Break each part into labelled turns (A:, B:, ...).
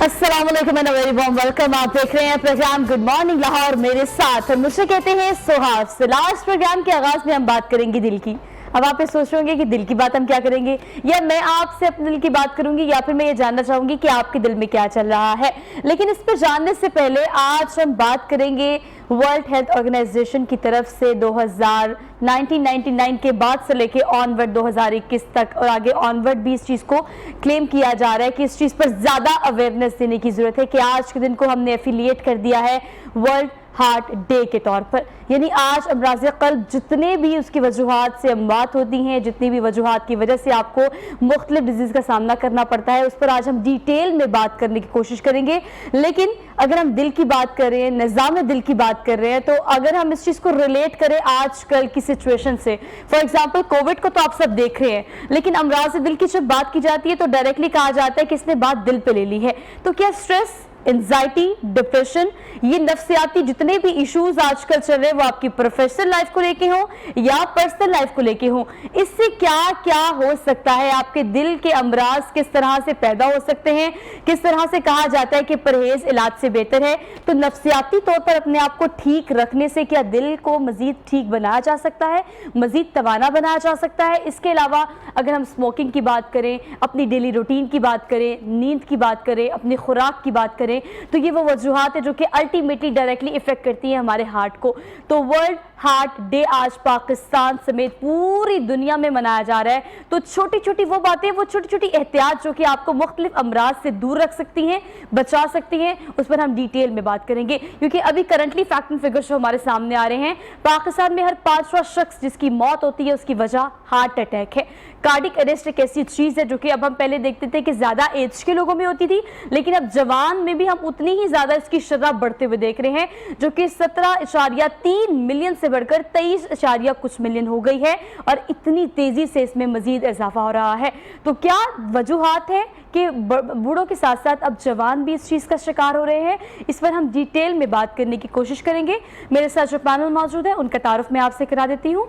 A: अस्सलाम वालेकुम and very warm welcome. आप देख रहे हैं प्रोग्राम गुड मॉर्निंग लाहौर मेरे साथ, और मुझे कहते हैं सुहाग से। लास्ट प्रोग्राम के आगाज में हम बात करेंगे दिल की। अब आप ये सोच रहे होंगे कि दिल की बात हम क्या करेंगे, या मैं आपसे अपने दिल की बात करूंगी, या फिर मैं ये जानना चाहूंगी कि आपके दिल में क्या चल रहा है। लेकिन इस पर जानने से पहले आज हम बात करेंगे वर्ल्ड हेल्थ ऑर्गेनाइजेशन की तरफ से 1999 के बाद से लेके ऑनवर्ड 2021 तक और आगे ऑनवर्ड भी इस चीज़ को क्लेम किया जा रहा है कि इस चीज़ पर ज़्यादा अवेयरनेस देने की ज़रूरत है कि आज के दिन को हमने एफिलिएट कर दिया है वर्ल्ड हार्ट डे के तौर पर। यानी आज अमराज़ क़ल्ब जितने भी उसकी वजूहात से अमवात होती हैं, जितनी भी वजूहात की वजह से आपको मुख्तलिफ डिजीज़ का सामना करना पड़ता है, उस पर आज हम डिटेल में बात करने की कोशिश करेंगे। लेकिन अगर हम दिल की बात कर रहे हैं, निज़ाम दिल की बात कर रहे हैं, तो अगर हम इस चीज़ को रिलेट करें आजकल की सिचुएशन से, फॉर एग्जाम्पल कोविड को तो आप सब देख रहे हैं, लेकिन अमराज़ दिल की जब बात की जाती है तो डायरेक्टली कहा जाता है कि इसने बात दिल पे ले ली है। तो क्या स्ट्रेस, एंजाइटी, डिप्रेशन, ये नफ्सियाती जितने भी इश्यूज आजकल चल रहे हैं वो आपकी प्रोफेशनल लाइफ को लेके हो या पर्सनल लाइफ को लेके हो, इससे क्या क्या हो सकता है? आपके दिल के अमराज किस तरह से पैदा हो सकते हैं? किस तरह से कहा जाता है कि परहेज इलाज से बेहतर है? तो नफ्सियाती तौर पर अपने आप को ठीक रखने से क्या दिल को मजीद ठीक बनाया जा सकता है, मजीद तवाना बनाया जा सकता है? इसके अलावा अगर हम स्मोकिंग की बात करें, अपनी डेली रूटीन की बात करें, नींद की बात करें, अपनी खुराक की बात करें, तो ये वो वजूहात है जो कि अल्टीमेटली डायरेक्टली इफेक्ट करती है हमारे हार्ट को। तो वर्ल्ड हार्ट डे आज पाकिस्तान समेत पूरी दुनिया में मनाया जा रहा है। तो छोटी छोटी वो बातें, वो छोटी छोटी एहतियात जो कि आपको मुख्तलिफ अमराज से दूर रख सकती हैं, बचा सकती हैं, उस पर हम डिटेल में बात करेंगे। क्योंकि अभी करंटली फैक्ट एंड फिगर्स जो हमारे सामने आ रहे हैं, पाकिस्तान में हर 5वां शख्स जिसकी मौत होती है उसकी वजह हार्ट अटैक है। कार्डिक अरेस्ट एक ऐसी चीज़ है जो कि अब हम पहले देखते थे कि ज़्यादा एज के लोगों में होती थी, लेकिन अब जवान में भी हम उतनी ही ज़्यादा इसकी शरह बढ़ते हुए देख रहे हैं, जो कि 17.3 मिलियन से बढ़कर 23 कुछ मिलियन हो गई है, और इतनी तेज़ी से इसमें मज़ीद इजाफा हो रहा है। तो क्या वजूहात है कि बूढ़ों के साथ साथ अब जवान भी इस चीज़ का शिकार हो रहे हैं? इस पर हम डिटेल में बात करने की कोशिश करेंगे। मेरे साथ जो पैनल मौजूद है उनका तारुफ मैं आपसे करा देती हूँ।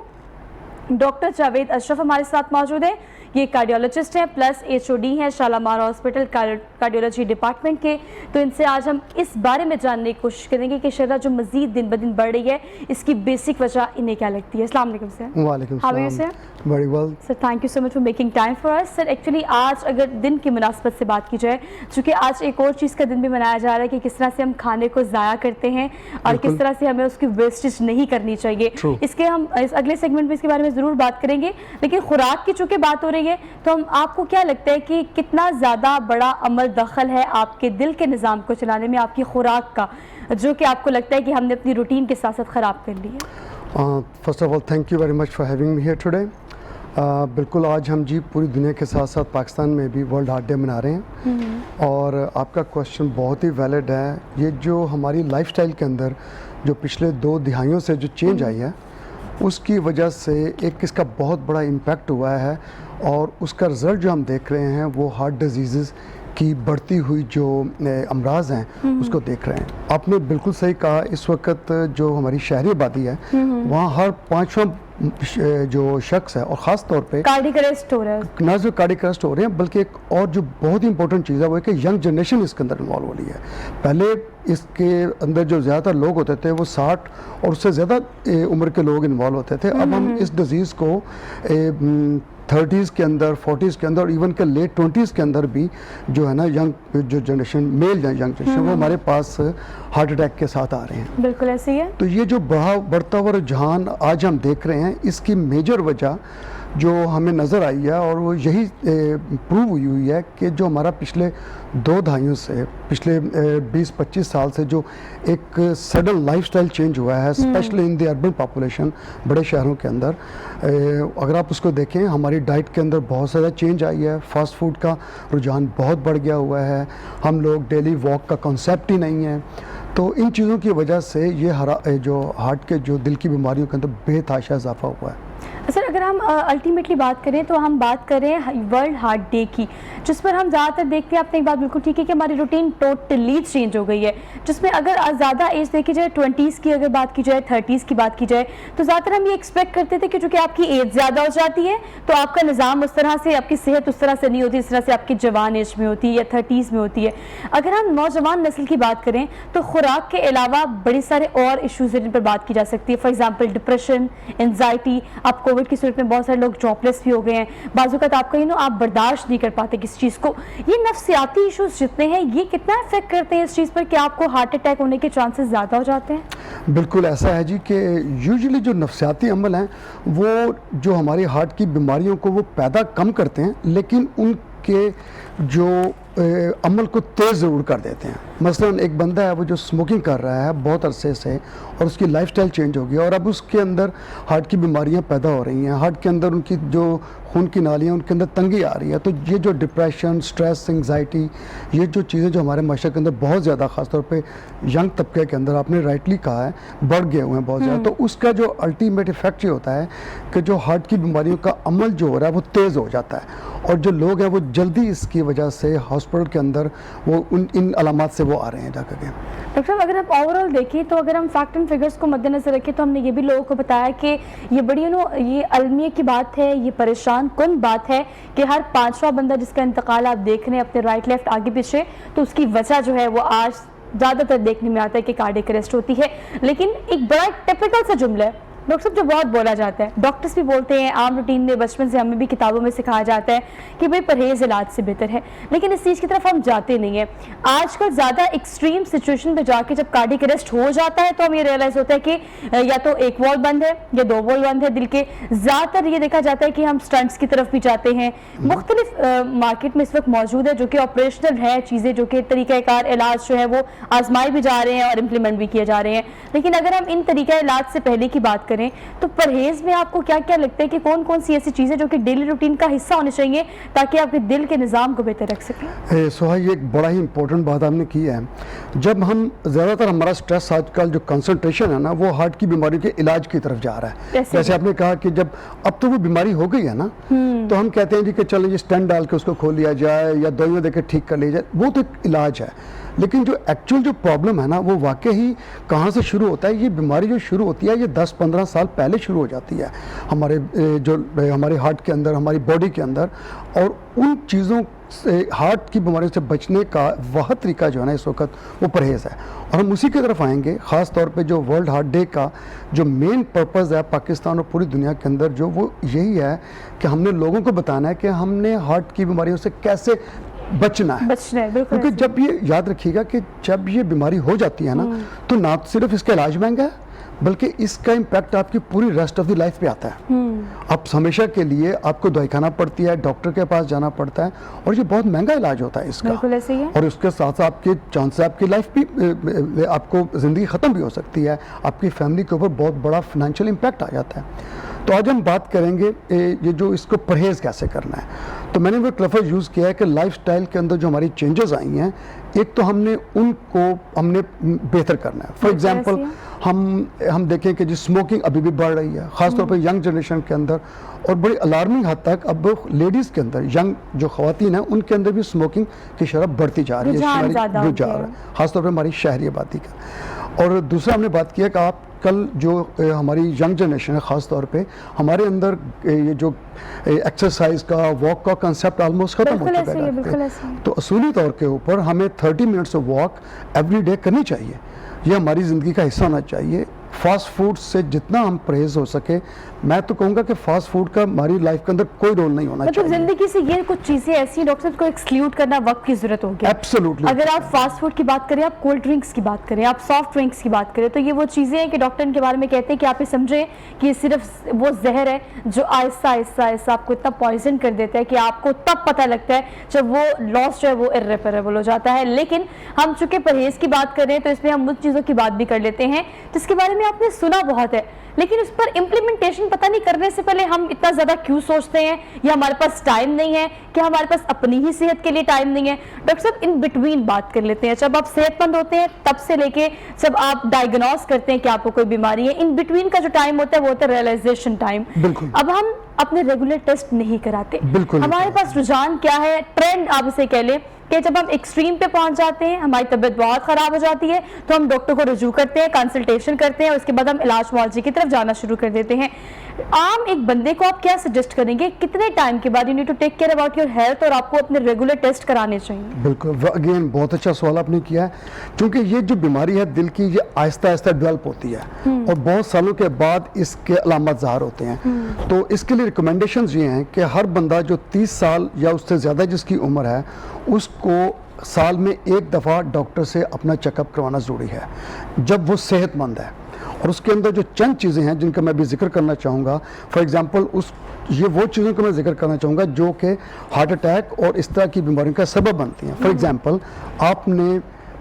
A: डॉक्टर जावेद अशरफ हमारे साथ मौजूद है, ये कार्डियोलॉजिस्ट हैं प्लस HOD हैं शालामार हॉस्पिटल कार्डियोलॉजी डिपार्टमेंट के। तो इनसे आज हम इस बारे में जानने की कोशिश करेंगे कि शरह जो मजीद दिन ब दिन बढ़ रही है, इसकी बेसिक वजह इन्हें क्या लगती है। अस्सलाम वालेकुम सर।
B: वालेकुम सलाम। Very well
A: sir, thank you so much for making time for us. Sir, actually आज अगर दिन की मुनासबत से बात की जाए, चूँकि आज एक और चीज़ का दिन भी मनाया जा रहा है कि किस तरह से हम खाने को ज़ाया करते हैं और किस तरह से हमें उसकी वेस्टेज नहीं करनी चाहिए। इसके हम इस अगले सेगमेंट में इसके बारे में ज़रूर बात करेंगे। लेकिन खुराक की चूँकि बात हो रही है, तो हम आपको क्या लगता है कि कितना ज़्यादा बड़ा अमल दखल है आपके दिल के निज़ाम को चलाने में आपकी खुराक का, जो कि आपको लगता है कि हमने अपनी रूटीन के साथ साथ ख़राब कर ली है?
B: First of all thank you very much for having me here today. बिल्कुल, आज हम जी पूरी दुनिया के साथ साथ पाकिस्तान में भी वर्ल्ड हार्ट डे मना रहे हैं, और आपका क्वेश्चन बहुत ही वैलिड है। ये जो हमारी लाइफस्टाइल के अंदर जो पिछले 2 दिहाइयों से जो चेंज आई है, उसकी वजह से एक इसका बहुत बड़ा इम्पैक्ट हुआ है, और उसका रिज़ल्ट जो हम देख रहे हैं वो हार्ट डिजीज़ की बढ़ती हुई जो अमराज हैं उसको देख रहे हैं। आपने बिल्कुल सही कहा, इस वक्त जो हमारी शहरी आबादी है वहाँ हर 5वां जो शख्स है, और ख़ास तौर पे
A: कार्डिक अरेस्ट हो रहा है,
B: न सिर्फ कार्डिक अरेस्ट हो रहे हैं, बल्कि एक और जो बहुत ही इंपॉर्टेंट चीज़ है वो है कि यंग जनरेशन इसके अंदर इन्वॉल्व हो रही है। पहले इसके अंदर जो ज़्यादातर लोग होते थे वो 60 और उससे ज़्यादा उम्र के लोग इन्वॉल्व होते थे। अब हम इस डिज़ीज़ को 30s के अंदर, 40s के अंदर और इवन के लेट 20s के अंदर भी जो है ना यंग जो जनरेशन, मेल यंग जनरेशन, वो हमारे पास हार्ट अटैक के साथ आ रहे हैं।
A: बिल्कुल ऐसे ही है।
B: तो ये जो बढ़ता हुआ रुझान आज हम देख रहे हैं, इसकी मेजर वजह जो हमें नज़र आई है, और वो यही प्रूव हुई है कि जो हमारा पिछले 2 दहाइयों से, पिछले 20-25 साल से जो एक सडन लाइफस्टाइल चेंज हुआ है, specially in the urban population, बड़े शहरों के अंदर, अगर आप उसको देखें, हमारी डाइट के अंदर बहुत ज़्यादा चेंज आई है। फास्ट फूड का रुझान बहुत बढ़ गया हुआ है, हम लोग डेली वॉक का कॉन्सेप्ट ही नहीं है। तो इन चीज़ों की वजह से ये जो हार्ट के जो दिल की बीमारियों के अंदर बेतहाशा इजाफा हुआ है।
A: सर अगर हम अल्टीमेटली बात करें तो हम बात करें वर्ल्ड हार्ट डे की, जिस पर हम ज़्यादातर देखते हैं, आपने एक बात बिल्कुल ठीक है कि हमारी रूटीन टोटली चेंज हो गई है, जिसमें अगर ज़्यादा एज देखी जाए 20s की अगर बात की जाए, 30s की बात की जाए, तो ज़्यादातर हम ये एक्सपेक्ट करते थे कि चूँकि आपकी एज ज़्यादा हो जाती है तो आपका निज़ाम उस तरह से, आपकी सेहत उस तरह से नहीं होती जिस तरह से आपकी जवान एज में होती है या 30s में होती है। अगर हम नौजवान नस्ल की बात करें तो खुराक के अलावा बड़े सारे और इश्यूज़ जिन पर बात की जा सकती है, फॉर एग्जाम्पल डिप्रेशन, एनजाइटी। आप कोविड की सूरत में बहुत सारे लोग जॉबलेस भी हो गए हैं, बाज़ आपका आप बर्दाश्त नहीं कर पाते किसी चीज़ को। ये नफ्सियाती इश्यूज जितने हैं ये कितना इफेक्ट करते हैं इस चीज़ पर कि आपको हार्ट अटैक होने के चांसेस ज़्यादा हो जाते हैं?
B: बिल्कुल ऐसा है जी कि यूजुअली जो नफ्सियाती अमल हैं वो जो हमारी हार्ट की बीमारियों को वो पैदा कम करते हैं, लेकिन उनके जो अमल को तेज़ ज़रूर कर देते हैं। मसलन एक बंदा है वो जो स्मोकिंग कर रहा है बहुत अरसे से और उसकी लाइफस्टाइल चेंज हो गई और अब उसके अंदर हार्ट की बीमारियां पैदा हो रही हैं, हार्ट के अंदर उनकी जो खून की नालियां उनके अंदर तंगी आ रही है। तो ये जो डिप्रेशन, स्ट्रेस, एंग्जाइटी, ये जो चीज़ें जो हमारे माशरे के अंदर बहुत ज़्यादा ख़ासतौर पे यंग तबके के अंदर, आपने राइटली कहा है, बढ़ गए हुए हैं बहुत ज़्यादा। तो उसका जो अल्टीमेट इफेक्ट ये होता है कि जो हार्ट की बीमारियों का अमल जो हो रहा है वो तेज़ हो जाता है और जो लोग हैं वो जल्दी इसकी वजह से हॉस्पिटल के अंदर वो इन अलामात से वो आ रहे हैं जाकर के।
A: डॉक्टर साहब अगर आप ओवरऑल देखें तो अगर हम फैक्ट एंड फिगर्स को मद्देनजर रखें तो हमने ये भी लोगों को बताया कि ये बड़ी ये अलमिया की बात है, ये परेशान कुन बात है कि हर 5वां बंदा जिसका इंतकाल आप देख रहे हैं अपने राइट लेफ्ट आगे पीछे, तो उसकी वजह जो है वो आज ज़्यादातर देखने में आता है कि कार्डियक अरेस्ट होती है। लेकिन एक बड़ा टिपिकल सा जुमला है डॉक्टर साहब जो बहुत बोला जाता है, डॉक्टर्स भी बोलते हैं, आम रूटीन में बचपन से हमें भी किताबों में सिखाया जाता है कि भाई परहेज़ इलाज से बेहतर है, लेकिन इस चीज़ की तरफ हम जाते नहीं हैं। आजकल ज़्यादा एक्सट्रीम सिचुएशन पे जाके जब कार्डियक अरेस्ट हो जाता है तो हमें रियलाइज़ होता है कि या तो एक वॉल बंद है या 2 वॉल बंद है दिल के। ज़्यादातर ये देखा जाता है कि हम स्टंट्स की तरफ भी जाते हैं। मुख्तलिफ मार्केट में इस वक्त मौजूद है जो कि ऑपरेशनल है चीज़ें, जो कि तरीक़ाकार इलाज जो है वो आजमाए भी जा रहे हैं और इम्प्लीमेंट भी किए जा रहे हैं। लेकिन अगर हम इन तरीक़ा इलाज से पहले की बात करें तो परहेज में आपको क्या क्या लगता है कि कौन कौन सी ऐसी चीज़ें जो कि डेली रूटीन का हिस्सा होनी चाहिए ताकि आपके दिल के निज़ाम को बेहतर रख सकें?
B: सोहा, ये एक बड़ा ही इंपॉर्टेंट बात आपने की है। जब हम ज़्यादातर हमारा स्ट्रेस आजकल जो कंसंट्रेशन है ना वो हार्ट की बीमारी के इलाज की तरफ जा रहा है। जैसे आपने कहा कि जब अब तो वो बीमारी हो गई है ना तो हम कहते हैं जी कि चलो ये स्टेंट डाल के उसको खोल लिया जाए या दवाइयाँ देकर ठीक कर लिया जाए, वो तो एक इलाज है। लेकिन जो एक्चुअल जो प्रॉब्लम है ना वो वाकई ही कहाँ से शुरू होता है। ये बीमारी जो शुरू होती है ये 10-15 साल पहले शुरू हो जाती है हमारे जो हमारे हार्ट के अंदर, हमारी बॉडी के अंदर। और उन चीज़ों से, हार्ट की बीमारियों से बचने का वह तरीका जो है ना इस वक्त वो परहेज़ है और हम उसी की तरफ आएंगे। ख़ास तौर पे जो वर्ल्ड हार्ट डे का जो मेन पर्पज़ है पाकिस्तान और पूरी दुनिया के अंदर जो वो यही है कि हमने लोगों को बताना है कि हमने हार्ट की बीमारियों से कैसे बचना है क्योंकि जब ये याद रखिएगा कि जब ये बीमारी हो जाती है ना तो ना सिर्फ इसका इलाज महंगा है बल्कि इसका इम्पैक्ट आपकी पूरी रेस्ट ऑफ द लाइफ पे आता है। आप हमेशा के लिए आपको दवाई खाना पड़ती है, डॉक्टर के पास जाना पड़ता है और ये बहुत महंगा इलाज होता है इसका।
A: बिल्कुल ऐसे ही है।
B: और उसके साथ साथ आपके चांस आपकी लाइफ भी, आपको ज़िंदगी ख़त्म भी हो सकती है, आपकी फैमिली के ऊपर बहुत बड़ा फाइनेंशियल इम्पैक्ट आ जाता है। तो आज हम बात करेंगे ये जो इसको परहेज़ कैसे करना है। तो मैंने वो एक लफ्ज़ यूज़ किया है कि लाइफस्टाइल के अंदर जो हमारी चेंजेस आई हैं, एक तो हमने बेहतर करना है। फॉर एग्जांपल हम देखें कि जी स्मोकिंग अभी भी बढ़ रही है ख़ासतौर पर यंग जनरेशन के अंदर और बड़ी अलार्मिंग हद तक अब लेडीज़ के अंदर, यंग जो ख़वातीन हैं उनके अंदर भी स्मोकिंग की शरह बढ़ती जा रही है, ख़ासतौर पर हमारी शहरी आबादी का। और दूसरा हमने बात किया कि आप कल जो हमारी यंग जनरेशन है ख़ास तौर पे हमारे अंदर ये जो एक्सरसाइज का, वॉक का कंसेप्ट ऑलमोस्ट ख़त्म हो चुका है। तो असूली तौर के ऊपर हमें 30 minutes of walk every day करनी चाहिए। ये हमारी ज़िंदगी का हिस्सा होना चाहिए। फास्ट फूड से जितना हम परहेज़ हो सके, मैं तो कहूँगा कि फास्ट फूड का हमारी लाइफ के अंदर कोई रोल नहीं होना चाहिए।
A: ज़िंदगी से ये कुछ चीज़ें ऐसी हैं डॉक्टर, को एक्सक्लूड करना वक्त की ज़रूरत होगी।
B: एब्सोल्युटली।
A: अगर आप फास्ट फूड की बात करें, आप कोल्ड ड्रिंक्स की बात करें, आप सॉफ्ट ड्रिंक्स की बात करें, तो ये वो चीज़ें हैं कि डॉक्टर इनके बारे में कहते हैं कि आप ये समझें कि ये सिर्फ वो जहर है जो आहिस्ता आहिस्ता आपको इतना पॉइजन कर देता है कि आपको तब पता लगता है जब वो लॉस जो है वो इर्रेपरेबल हो जाता है। लेकिन हम चूँकि परहेज़ की बात कर रहे हैं तो इसमें हम उन चीज़ों की बात भी कर लेते हैं जिसके बारे में में आपने सुना बहुत है, लेकिन उस पर इम्प्लीमेंटेशन पता नहीं करने से पहले हम इतना ज़्यादा क्यों सोचते हैं, या हमारे पास टाइम नहीं है, कि हमारे पास अपनी ही सेहत के लिए टाइम नहीं है। डॉक्टर साहब, इन बिटवीन बात कर लेते हैं। जब आप सेहतमंद होते हैं तब से लेके जब आप डायग्नोस करते हैं कि आपको कोई बीमारी है, इन बिटवीन का जो टाइम होता है वो होता है रियलाइजेशन टाइम।
B: बिल्कुल।
A: अब हम अपने रेगुलर टेस्ट नहीं कराते।
B: बिल्कुल नहीं
A: हमारे पास रुझान क्या है, ट्रेंड आप इसे कह लें, कि जब हम एक्सट्रीम पे पहुंच जाते हैं, हमारी तबीयत बहुत खराब हो जाती है, तो हम डॉक्टर को रुजू करते हैं, कंसल्टेशन करते हैं, और उसके बाद हम इलाज मुआवजे की तरफ जाना शुरू कर देते हैं। आम एक बंदे को आप क्या सजेस्ट करेंगे, कितने टाइम के बाद you need to take care about your health और आपको अपने रेगुलर टेस्ट कराने चाहिए?
B: बिल्कुल, अगेन बहुत अच्छा सवाल आपने किया है, क्योंकि ये जो बीमारी है दिल की, ये आहिस्ता आहिस्ता डेवलप होती है और बहुत सालों के बाद इसके अलामत ज़ाहिर होते हैं। तो इसके लिए रिकमेंडेशंस ये हैं कि हर बंदा जो 30 साल या उससे ज़्यादा जिसकी उम्र है, उसको साल में एक दफ़ा डॉक्टर से अपना चेकअप करवाना ज़रूरी है, जब वो सेहतमंद है। और उसके अंदर जो चंद चीज़ें हैं जिनका मैं भी जिक्र करना चाहूँगा, फॉर एग्जांपल ये वो चीज़ों का मैं जिक्र करना चाहूँगा जो कि हार्ट अटैक और इस तरह की बीमारियों का सबब बनती हैं। फॉर एग्जांपल, आपने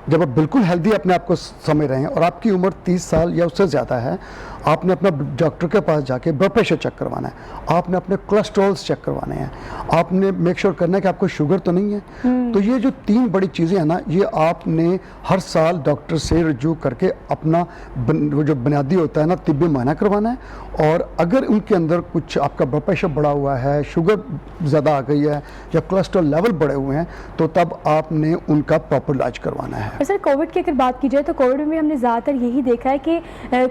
B: जब आप बिल्कुल हेल्दी अपने आप को समझ रहे हैं और आपकी उम्र 30 साल या उससे ज़्यादा है, आपने अपना डॉक्टर के पास जाके ब्लड प्रेशर चेक करवाना है, आपने अपने कोलेस्ट्रॉल्स चेक करवाने हैं, आपने मेक श्योर करना है कि आपको शुगर तो नहीं है। तो ये जो 3 बड़ी चीज़ें हैं ना, ये आपने हर साल डॉक्टर से रिज्यू करके अपना वो जो बुनियादी होता है ना तिब्बी मुआयना करवाना है। और अगर उनके अंदर कुछ आपका ब्लड प्रेशर बढ़ा हुआ है, शुगर ज़्यादा आ गई है या कोलेस्ट्रॉल लेवल बढ़े हुए हैं, तो तब आपने उनका प्रॉपर इलाज करवाना है।
A: सर, कोविड की अगर बात की जाए तो कोविड में हमने ज़्यादातर यही देखा है कि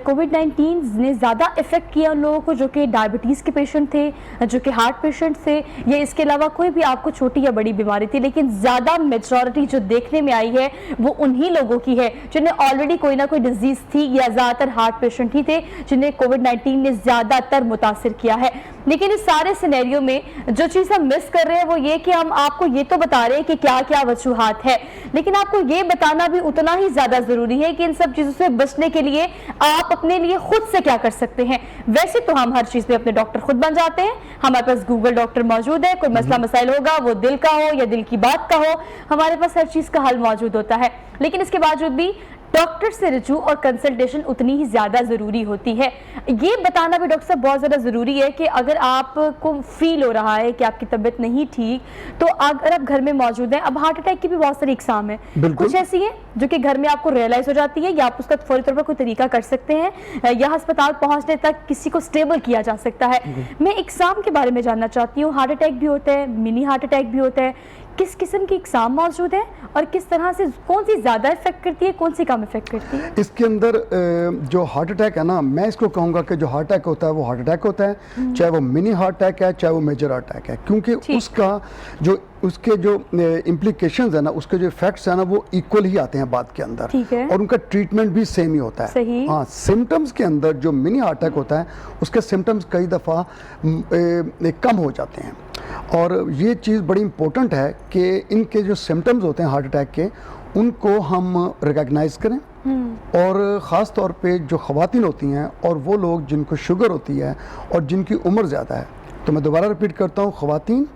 A: कोविड-19 ने ज़्यादा इफेक्ट किया उन लोगों को जो कि डायबिटीज़ के पेशेंट थे, जो कि हार्ट पेशेंट थे, या इसके अलावा कोई भी आपको छोटी या बड़ी बीमारी थी। लेकिन ज़्यादा मेजॉरिटी जो देखने में आई है वो उन्हीं लोगों की है जिन्हें ऑलरेडी कोई ना कोई डिजीज़ थी, या ज़्यादातर हार्ट पेशेंट ही थे जिन्हें कोविड-19 ने ज़्यादातर मुतासिर किया है। लेकिन इस सारे सिनेरियो में जो चीज़ हम मिस कर रहे हैं वो ये कि हम आपको ये तो बता रहे हैं कि क्या क्या वजूहात है, लेकिन आपको ये बताना भी उतना ही ज़्यादा ज़रूरी है कि इन सब चीज़ों से बचने के लिए आप अपने लिए खुद से क्या कर सकते हैं। वैसे तो हम हर चीज़ में अपने डॉक्टर खुद बन जाते हैं, हमारे पास गूगल डॉक्टर मौजूद है, कोई मसला मसाइल होगा वो दिल का हो या दिल की बात का हो, हमारे पास हर चीज़ का हल मौजूद होता है। लेकिन इसके बावजूद भी डॉक्टर से रिजू और कंसल्टेशन उतनी ही ज़्यादा ज़रूरी होती है। ये बताना भी डॉक्टर साहब बहुत ज़्यादा ज़रूरी है कि अगर आपको फील हो रहा है कि आपकी तबीयत नहीं ठीक, तो अगर आप घर में मौजूद हैं, अब हार्ट अटैक की भी बहुत सारी इकसाम है, कुछ ऐसी है जो कि घर में आपको रियलाइज़ हो जाती है, या आप उसका फौरी तौर पर कोई तरीका कर सकते हैं, या अस्पताल पहुँचने तक किसी को स्टेबल किया जा सकता है। मैं इकसाम के बारे में जानना चाहती हूँ। हार्ट अटैक भी होता है, मिनी हार्ट अटैक भी होता है, किस किस्म की इकसाम मौजूद है और किस तरह से कौन सी ज़्यादा इफेक्ट करती है, कौन सी कम इफेक्ट करती है?
B: इसके अंदर जो हार्ट अटैक है ना, मैं इसको कहूँगा कि जो हार्ट अटैक होता है वो हार्ट अटैक होता है, चाहे वो मिनी हार्ट अटैक है चाहे वो मेजर हार्ट अटैक है, क्योंकि उसके जो इम्प्लीकेशंस है ना, उसके जो इफेक्ट्स है ना, वो इक्वल ही आते हैं बाद के अंदर, और उनका ट्रीटमेंट भी सेम ही होता है। हाँ, सिम्टम्स के अंदर जो मिनी हार्ट अटैक होता है उसके सिम्टम्स कई दफ़ा कम हो जाते हैं, और ये चीज़ बड़ी इम्पोर्टेंट है कि इनके जो सिम्टम्स होते हैं हार्ट अटैक के, उनको हम रिकग्नाइज़ करें। और ख़ास तौर पे जो ख़वातीन होती हैं और वो लोग जिनको शुगर होती है और जिनकी उम्र ज़्यादा है, तो मैं दोबारा रिपीट करता हूँ, ख़वातीन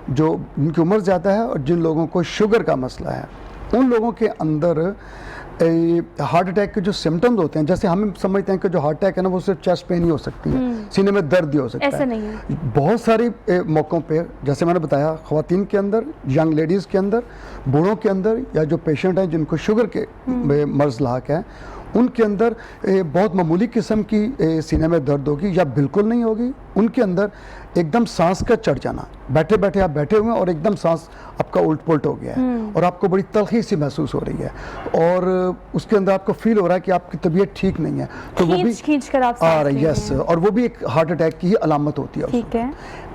B: जो जिनकी उम्र ज़्यादा है और जिन लोगों को शुगर का मसला है, उन लोगों के अंदर हार्ट अटैक के जो सिम्टम्स होते हैं, जैसे हम समझते हैं कि जो हार्ट अटैक है ना वो सिर्फ चेस्ट पेन ही हो सकती है, सीने में दर्द ही हो सकता
A: ऐसा
B: है।
A: नहीं है।
B: बहुत सारी मौक़ों पे, जैसे मैंने बताया, ख़वातीन के अंदर, यंग लेडीज़ के अंदर, बूढ़ों के अंदर, या जो पेशेंट हैं जिनको शुगर के मर्ज़ लाक है, उनके अंदर बहुत मामूली किस्म की सीने में दर्द होगी या बिल्कुल नहीं होगी। उनके अंदर एकदम सांस का चढ़ जाना, बैठे बैठे आप बैठे हुए हैं और एकदम सांस आपका उल्ट पुल्ट हो गया है और आपको बड़ी तलखी सी महसूस हो रही है, और उसके अंदर आपको फील हो रहा है कि आपकी तबीयत ठीक नहीं है, तो वो भी
A: खींच कर आप
B: आ रही है, यस, और वो भी एक हार्ट अटैक की ही अलामत होती है।
A: ठीक है।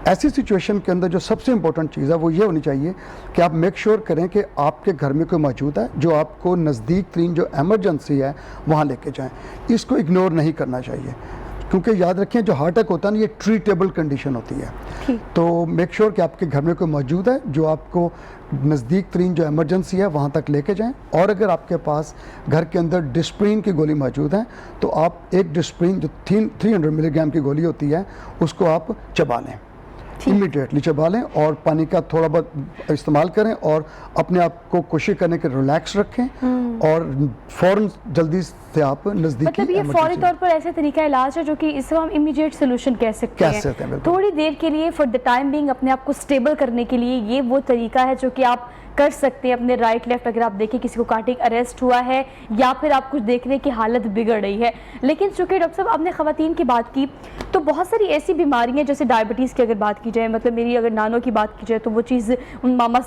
B: ऐसी सिचुएशन के अंदर जो सबसे इंपॉर्टेंट चीज़ है वो ये होनी चाहिए कि आप मेक श्योर करें कि आपके घर में कोई मौजूद है जो आपको नज़दीक तरीन जो एमरजेंसी है वहाँ लेके जाएं। इसको इग्नोर नहीं करना चाहिए, क्योंकि याद रखें जो हार्ट अटैक होता है ना, ये ट्रीटेबल कंडीशन होती है। तो मेक श्योर कि आपके घर में कोई मौजूद है जो आपको नज़दीक तरीन जो एमरजेंसी है वहाँ तक लेके जाएं। और अगर आपके पास घर के अंदर डिस्प्रिन की गोली मौजूद है तो आप एक डिस्प्रिन जो 300 मिलीग्राम की गोली होती है उसको आप चबा लें। इमीडिएटली चबा लें और पानी का थोड़ा बहुत इस्तेमाल करें और अपने आप को कोशिश करने के रिलैक्स रखें और फौरन जल्दी से आप नज़दीकी
A: मतलब ये फौरी तौर पर ऐसे तरीका इलाज है जो कि इसको हम इमीडिएट सोल्यूशन कह सकते हैं। थोड़ी देर के लिए फॉर द टाइम बीइंग अपने आप को स्टेबल करने के लिए ये वो तरीका है जो कि आप कर सकते हैं अपने राइट लेफ्ट। अगर आप देखें किसी को कार्डियक अरेस्ट हुआ है या फिर आप कुछ देख रहे हैं कि हालत बिगड़ रही है। लेकिन चूंकि डॉक्टर साहब आपने ख़वातीन की बात की तो बहुत सारी ऐसी बीमारियां जैसे डायबिटीज़ की अगर बात की जाए, मतलब मेरी अगर नानों की बात की जाए तो वो चीज़ उन मामा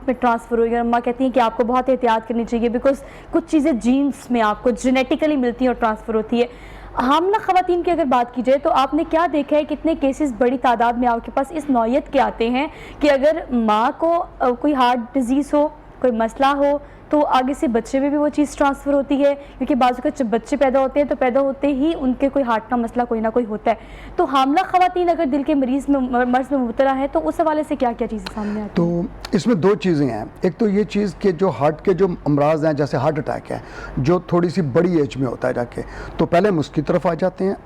A: में ट्रांसफ़र हुई और अम्मा कहती हैं कि आपको बहुत एहतियात करनी चाहिए बिकॉज कुछ चीज़ें जीन्स में आपको जेनेटिकली मिलती हैं और ट्रांसफ़र होती है। हामला ख़वातीन की अगर बात की जाए तो आपने क्या देखा है, कितने केसेस बड़ी तादाद में आपके पास इस नौयत के आते हैं कि अगर माँ को कोई हार्ट डिजीज़ हो, कोई मसला हो तो आगे से बच्चे में भी वो चीज़ ट्रांसफ़र होती है? क्योंकि बाजू के जब बच्चे पैदा होते हैं तो पैदा होते ही उनके कोई हार्ट का मसला कोई ना कोई होता है। तो हामला ख़वातीन अगर दिल के मर्ज़ में मुबतला है तो उस हवाले से क्या क्या चीज़ें सामने आती हैं?
B: तो इसमें दो चीज़ें हैं। एक तो ये चीज़ कि जो हार्ट के जो अमराज हैं जैसे हार्ट अटैक है जो थोड़ी सी बड़ी एज में होता है जाके, तो पहले हम उसकी तरफ आ जाते हैं।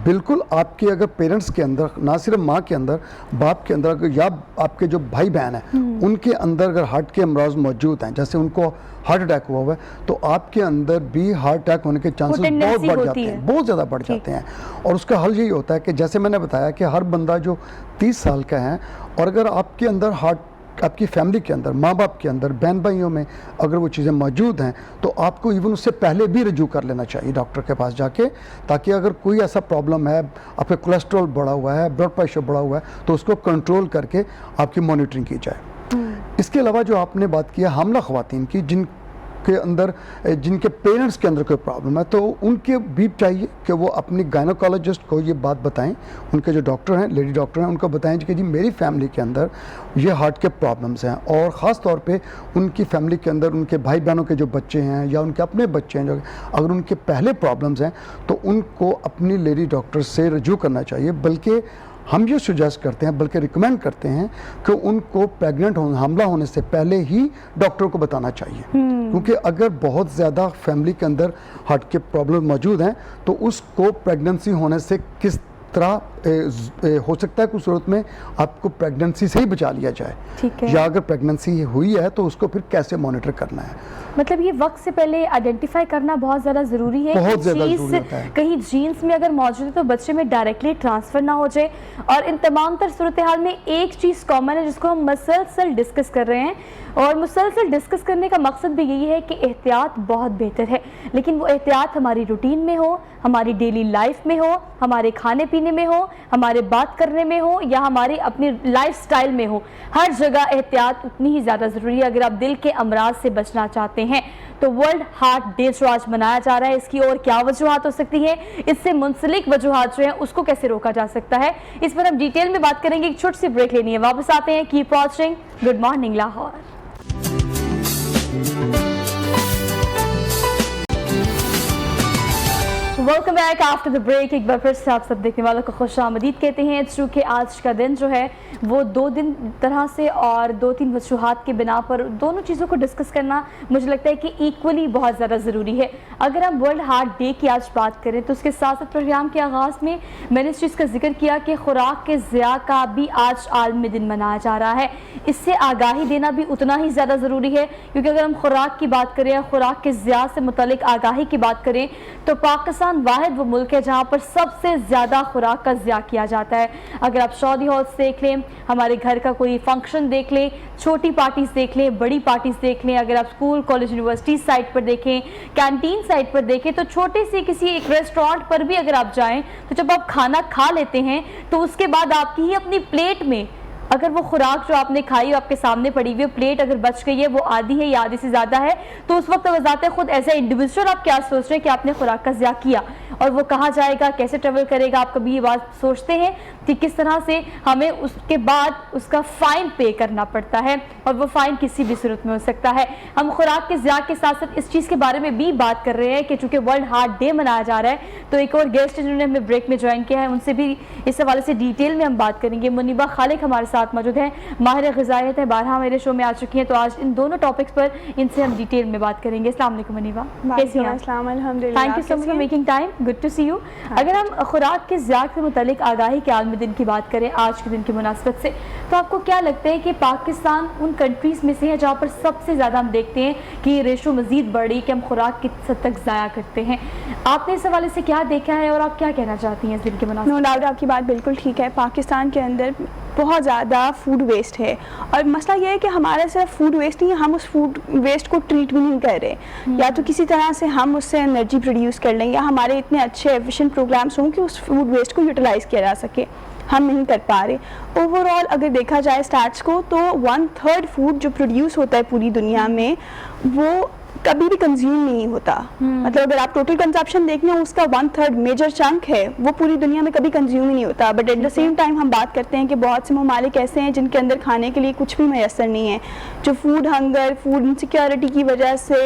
B: बिल्कुल आपके अगर पेरेंट्स के अंदर, ना सिर्फ माँ के अंदर, बाप के अंदर या आपके जो भाई बहन हैं उनके अंदर अगर हार्ट के अमराज मौजूद हैं, जैसे उनको हार्ट अटैक हुआ हुआ है तो आपके अंदर भी हार्ट अटैक होने के चांसेस बहुत बढ़ जाते हैं, बहुत ज़्यादा बढ़ जाते हैं। और उसका हल यही होता है कि जैसे मैंने बताया कि हर बंदा जो 30 साल का है और अगर आपके अंदर हार्ट, आपकी फैमिली के अंदर, माँ बाप के अंदर, बहन भाइयों में अगर वो चीज़ें मौजूद हैं तो आपको इवन उससे पहले भी रजू कर लेना चाहिए डॉक्टर के पास जाके, ताकि अगर कोई ऐसा प्रॉब्लम है, आपका कोलेस्ट्रॉल बढ़ा हुआ है, ब्लड प्रेशर बढ़ा हुआ है, तो उसको कंट्रोल करके आपकी मॉनिटरिंग की जाए। इसके अलावा जो आपने बात की है हामला ख़वातीन की जिनके अंदर, जिनके पेरेंट्स के अंदर कोई प्रॉब्लम है, तो उनके भी चाहिए कि वो अपनी गायनोकोलॉजिस्ट को ये बात बताएं, उनके जो डॉक्टर हैं, लेडी डॉक्टर हैं, उनको बताएं कि जी मेरी फैमिली के अंदर ये हार्ट के प्रॉब्लम्स हैं। और ख़ास तौर पे उनकी फैमिली के अंदर उनके भाई बहनों के जो बच्चे हैं या उनके अपने बच्चे हैं जो अगर उनके पहले प्रॉब्लम्स हैं तो उनको अपनी लेडी डॉक्टर से रजू करना चाहिए। बल्कि हम ये सुजेस्ट करते हैं, बल्कि रिकमेंड करते हैं कि उनको प्रेग्नेंट हामला होने से पहले ही डॉक्टर को बताना चाहिए, क्योंकि अगर बहुत ज़्यादा फैमिली के अंदर हार्ट के प्रॉब्लम मौजूद हैं तो उसको प्रेगनेंसी होने से किस तरह हो सकता है कि उस सूरत में आपको प्रेगनेंसी से ही बचा लिया जाए,
A: ठीक है,
B: या अगर प्रेगनेंसी हुई है तो उसको फिर कैसे मॉनिटर करना है।
A: मतलब ये वक्त से पहले आइडेंटिफाई करना बहुत ज़्यादा ज़रूरी है।
B: बहुत ज़्यादा ज़रूरी होता है।
A: कहीं जीन्स में अगर मौजूद है तो बच्चे में डायरेक्टली ट्रांसफ़र ना हो जाए। और इन तमाम तर सूरत हाल में एक चीज़ कॉमन है जिसको हम मुसलसल डिस्कस कर रहे हैं, और मुसलसल डिस्कस करने का मकसद भी यही है कि एहतियात बहुत बेहतर है, लेकिन वो एहतियात हमारी रूटीन में हो, हमारी डेली लाइफ में हो, हमारे खाने पीने में हो, हमारे बात करने में हो, या हमारी अपनी लाइफस्टाइल में हो। हर जगह एहतियात उतनी ही ज़्यादा ज़रूरी है अगर आप दिल के अमराज से बचना चाहते हैं। तो वर्ल्ड हार्ट डे जो आज मनाया जा रहा है, इसकी और क्या वजूहात हो सकती है, इससे मुंसलिक वजूहात जो है उसको कैसे रोका जा सकता है, इस पर हम डिटेल में बात करेंगे। एक छोटी सी ब्रेक लेनी है, वापस आते हैं। Keep watching good morning Lahore. Welcome back after the break. एक बार फिर से आप सब देखने वालों को खुश आमदीद कहते हैं। चूँकि आज का दिन जो है वो दो दिन तरह से और दो तीन वजूहात के बिना पर दोनों चीज़ों को डिस्कस करना मुझे लगता है कि इक्वली बहुत ज़्यादा ज़रूरी है। अगर हम वर्ल्ड हार्ट डे की आज बात करें तो उसके साथ साथ प्रोग्राम के आगाज़ में मैंने इस चीज़ का जिक्र किया कि खुराक के ज़िया का भी आज आलमी दिन मनाया जा रहा है। इससे आगाही देना भी उतना ही ज़्यादा ज़रूरी है, क्योंकि अगर हम खुराक की बात करें या खुराक के ज़िया से मुतल्लिक आगाही की बात करें तो पाकिस्तान वाहिद वो मुल्क है जहाँ पर सबसे ज़्यादा खुराक का ज़िया किया जाता है। अगर आप शादी हॉल्स देख लें, हमारे घर का कोई फंक्शन देख लें, छोटी पार्टीज देख लें, बड़ी पार्टीज देख लें, अगर आप स्कूल कॉलेज यूनिवर्सिटी साइट पर देखें, कैंटीन साइट पर देखें, तो छोटे से किसी एक रेस्टोरेंट पर भी अगर आप जाएं तो जब आप खाना खा लेते हैं तो उसके बाद आपकी ही अपनी प्लेट में अगर वो खुराक जो आपने खाई आपके सामने पड़ी हुई प्लेट अगर बच गई है, वो आधी है या आधी से ज़्यादा है, तो उस वक्त वजाते खुद एज ए इंडिविजुअल आप क्या सोच रहे हैं कि आपने खुराक का ज़िया किया, और वो कहाँ जाएगा, कैसे ट्रेवल करेगा। आप कभी ये बात सोचते हैं कि किस तरह से हमें उसके बाद उसका फ़ाइन पे करना पड़ता है, और वो फ़ाइन किसी भी सूरत में हो सकता है। हम खुराक के ज़िया के साथ साथ इस चीज़ के बारे में भी बात कर रहे हैं कि चूँकि वर्ल्ड हार्ट डे मनाया जा रहा है, तो एक और गेस्ट जिन्होंने हमें ब्रेक में ज्वाइन किया है उनसे भी इस हवाले से डिटेल में हम बात करेंगे। मुनीबा खालिक हमारे साथ मौजूद हैं माहिर ग़िज़ायत है, बारहा मेरे शो में आ चुकी हैं, तो आज इन दोनों टॉपिक्स पर इनसे हम डिटेल में बात करेंगे। अस्सलाम वालेकुम अनीवा, कैसी हैं?
C: अल्हम्दुलिल्लाह।
A: Thank you so much for making time, good to see you. अगर हम खुराक के ज़ियात के मुतालिक आगाही के आलमी दिन की बात करें आज के दिन की मुनासबत से, तो आपको क्या लगता है कि पाकिस्तान उन कंट्रीज़ में से है जहाँ पर सबसे ज़्यादा हम देखते हैं कि ये रेशो मज़ीद बढ़ी कि हम खुराक किस हद तक ज़ाया करते हैं? आपने इस हवाले से क्या देखा है और आप क्या कहना चाहती हैं इस दिन के मुनासबत?
C: नो डाउट आपकी बात बिल्कुल ठीक है। पाकिस्तान के अंदर बहुत ज़्यादा फूड वेस्ट है और मसला ये है कि हमारा सिर्फ फूड वेस्ट नहीं है, हम उस फूड वेस्ट को ट्रीट भी नहीं कर रहे। या तो किसी तरह से हम उससे एनर्जी प्रोड्यूस कर लें या हमारे इतने अच्छे एफिशिएंट प्रोग्राम्स हों कि उस फूड वेस्ट को यूटिलाइज़ किया जा सके, हम नहीं कर पा रहे। ओवरऑल अगर देखा जाए स्टैट्स को तो 1/3 फूड जो प्रोड्यूस होता है पूरी दुनिया में वो कभी भी कंज्यूम नहीं होता। मतलब अगर आप टोटल कंजप्शन देखें उसका 1/3 मेजर चंक है वो पूरी दुनिया में कभी कंज्यूम ही नहीं होता। But at the same time हम बात करते हैं कि बहुत से ममालिक ऐसे हैं जिनके अंदर खाने के लिए कुछ भी मैसर नहीं है, जो फूड हंगर, फूड इनसिक्योरिटी की वजह से